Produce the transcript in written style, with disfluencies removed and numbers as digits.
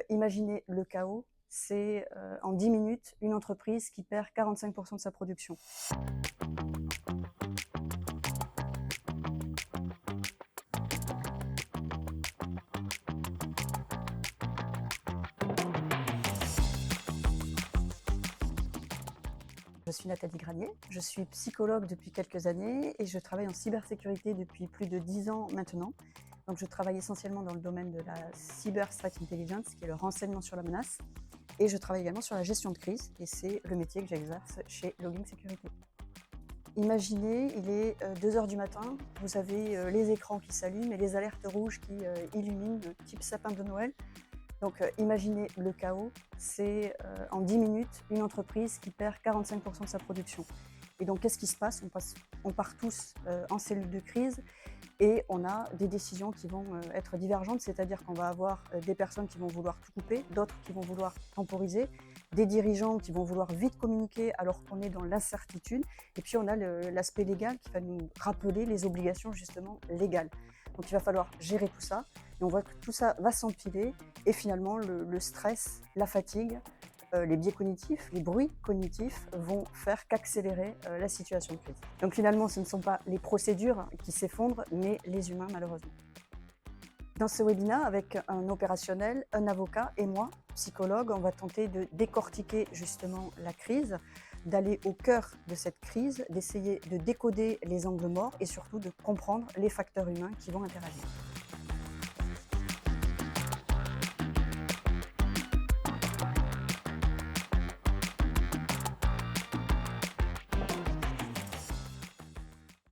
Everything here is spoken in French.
Imaginez le chaos, c'est en 10 minutes une entreprise qui perd 45% de sa production. Je suis Nathalie Granier, je suis psychologue depuis quelques années et je travaille en cybersécurité depuis plus de 10 ans maintenant. Donc je travaille essentiellement dans le domaine de la Cyber Threat Intelligence, qui est le renseignement sur la menace, et je travaille également sur la gestion de crise, et c'est le métier que j'exerce chez Logging Sécurité. Imaginez, il est 2 heures du matin, vous avez les écrans qui s'allument et les alertes rouges qui illuminent, type sapin de Noël. Donc imaginez le chaos, c'est en 10 minutes une entreprise qui perd 45% de sa production. Et donc qu'est-ce qui se passe? On part tous en cellule de crise et on a des décisions qui vont être divergentes, c'est-à-dire qu'on va avoir des personnes qui vont vouloir tout couper, d'autres qui vont vouloir temporiser, des dirigeants qui vont vouloir vite communiquer alors qu'on est dans l'incertitude, et puis on a l'aspect légal qui va nous rappeler les obligations justement légales. Donc il va falloir gérer tout ça, et on voit que tout ça va s'empiler, et finalement le stress, la fatigue, les biais cognitifs, les bruits cognitifs vont faire qu'accélérer la situation de crise. Donc finalement, ce ne sont pas les procédures qui s'effondrent, mais les humains malheureusement. Dans ce webinaire, avec un opérationnel, un avocat et moi, psychologue, on va tenter de décortiquer justement la crise, d'aller au cœur de cette crise, d'essayer de décoder les angles morts et surtout de comprendre les facteurs humains qui vont interagir.